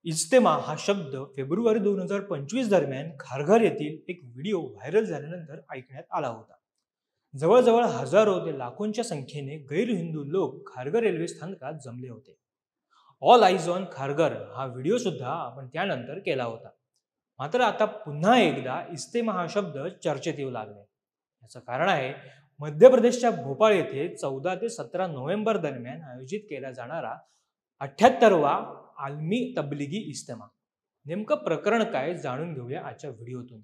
इज्तेमा हा शब्द फेब्रुवारी 2025 दरम्यान खारघर येथील एक व्हिडिओ व्हायरल झाल्यानंतर ऐकण्यात आला होता. जवळजवळ हजारो ते लाखोंच्या संख्येने गैरहिंदू लोक खारघर रेल्वे स्थानकात जमले होते. ऑल आईज ऑन खारघर हा व्हिडिओ सुद्धा आपण त्यानंतर केला होता. मात्र आता पुन्हा एकदा इज्तेमा हा शब्द चर्चेत येऊ लागले. याचं कारण आहे मध्य प्रदेशच्या भोपाळ येथे 14 ते 17 नोव्हेंबर दरम्यान आयोजित केला जाणारा 78वा आलमी तबलिगी इज्तेमा. नेमकं प्रकरण काय जाणून घेऊया आजच्या व्हिडिओतून.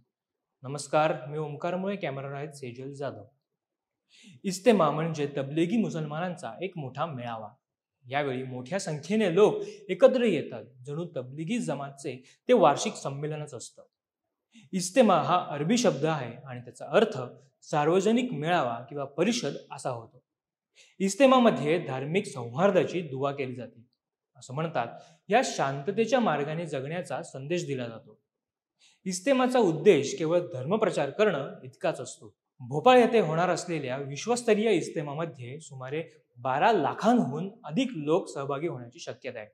नमस्कार, मी ओमकार मुळे, कॅमेरा आहेत सेजल जाधव. इज्तेमा म्हणजे तबलिगी मुसलमानांचा एक मोठा मेळावा. यावेळी मोठ्या संख्येने लोक एकत्र येतात, जणू तबलिगी जमातचे ते वार्षिक संमेलनच असतं. इज्तेमा हा अरबी शब्द आहे आणि त्याचा अर्थ सार्वजनिक मेळावा किंवा परिषद असा होतो. इज्तेमामध्ये धार्मिक सौहार्दाची दुवा केली जाते. असं म्हणतात, या शांततेच्या मार्गाने जगण्याचा संदेश दिला जातो. इज्तेमाचा उद्देश केवळ धर्मप्रचार करणं इतकाच असतो. भोपाळ येथे होणार असलेल्या विश्वस्तरीय इज्तेमामध्ये सुमारे 12 लाखांहून अधिक लोक सहभागी होण्याची शक्यता आहे.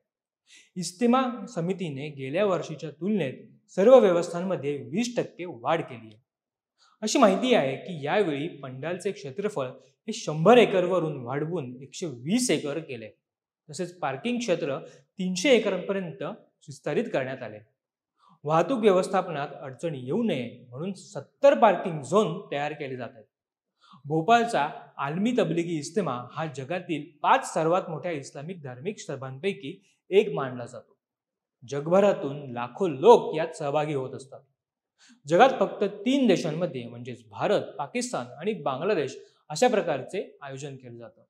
इज्तेमा समितीने गेल्या वर्षीच्या तुलनेत सर्व व्यवस्थांमध्ये 20% वाढ केली आहे. अशी माहिती आहे की यावेळी पंडालचे क्षेत्रफळ हे 100 एकरवरून वाढवून 120 एकर केले. तसेच पार्किंग क्षेत्र 300 एकरांपर्यंत विस्तारित करण्यात आले. वाहतूक व्यवस्थापनात अडचणी येऊ नये म्हणून 70 पार्किंग झोन तयार केले जात आहेत. भोपाळचा आलमी तबलिगी इज्तेमा हा जगातील 5 सर्वात मोठ्या इस्लामिक धार्मिक सभांपैकी एक मानला जातो. जगभरातून लाखो लोक यात सहभागी होत असतात. जगात फक्त 3 देशांमध्ये म्हणजेच भारत, पाकिस्तान आणि बांगलादेश अशा प्रकारचे आयोजन केले जातं.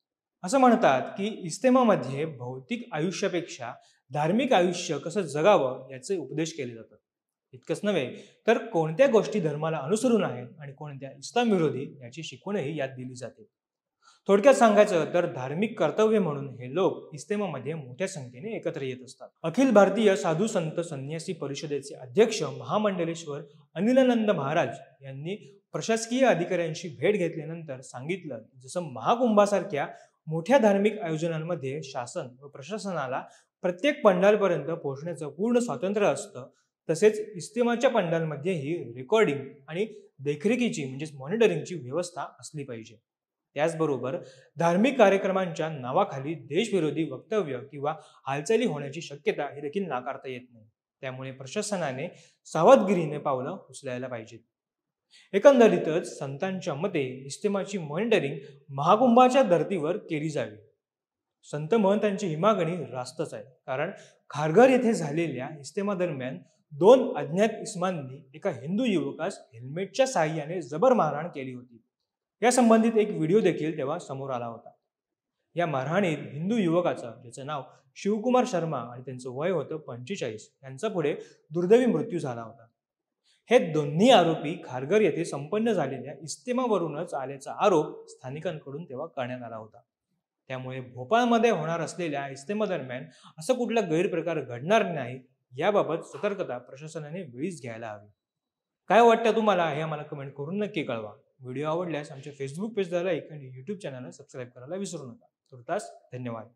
असं म्हणतात की इज्तेमामध्ये भौतिक आयुष्यापेक्षा धार्मिक आयुष्य कसं जगावं याचे उपदेश केले जातात. इतकंच नव्हे तर कोणत्या गोष्टी धर्माला अनुसरून आहेत आणि कोणत्या इस्लाम विरोधी याची शिकवणही यात दिली जाते. थोडक्यात सांगायचं तर धार्मिक कर्तव्य म्हणून हे लोक इज्तेमामध्ये मोठ्या संख्येने एकत्र येत असतात. अखिल भारतीय साधू संत संन्यासी परिषदेचे अध्यक्ष महामंडलेश्वर अनिलानंद महाराज यांनी प्रशासकीय अधिकाऱ्यांशी भेट घेतल्यानंतर सांगितलं की जसं महाकुंभासारख्या मोठ्या धार्मिक आयोजनांमध्ये शासन व प्रशासनाला प्रत्येक पंडालपर्यंत पोहोचण्याचं पूर्ण स्वातंत्र्य असतं, तसेच इज्तेमाच्या पंडालमध्येही रेकॉर्डिंग आणि देखरेखीची म्हणजेच मॉनिटरिंगची व्यवस्था असली पाहिजे. त्याचबरोबर धार्मिक कार्यक्रमांच्या नावाखाली देशविरोधी वक्तव्य किंवा हालचाली होण्याची शक्यता ही देखील नाकारता येत नाही. त्यामुळे प्रशासनाने सावधगिरीने पावलं उचलायला पाहिजेत. एकंदरीतच संतांच्या मते इज्तेमाची मॉनिटरिंग महाकुंभाच्या धर्तीवर केली जावी. संत महंतांची ही मागणी रास्तच आहे, कारण खारघर येथे झालेल्या इज्तेमा दरम्यान 2 अज्ञात इस्मांनी एका हिंदू युवकास हेल्मेटच्या साहाय्याने जबर मारहाण केली होती. या संबंधित एक व्हिडिओ देखील तेव्हा समोर आला होता. या मारहाणीत हिंदू युवकाचा, ज्याचं नाव शिवकुमार शर्मा आणि त्यांचं वय होतं 45, यांचा पुढे दुर्दैवी मृत्यू झाला होता. हे दोन्ही आरोपी खारघर येथे संपन्न झालेल्या इज्तेमावरूनच आल्याचा आरोप स्थानिकांकडून तेव्हा करण्यात आला होता. त्यामुळे भोपाळमध्ये होणार असलेल्या इज्तेमा दरम्यान असं कुठला गैरप्रकार घडणार नाही याबाबत सतर्कता प्रशासनाने वेळीच घ्यायला हवी. काय वाटतं तुम्हाला हे आम्हाला कमेंट करून नक्की कळवा. व्हिडिओ आवडल्यास आमच्या फेसबुक पेजला लाईक आणि यूट्यूब चॅनलला सबस्क्राईब करायला विसरू नका. तुर्तास धन्यवाद.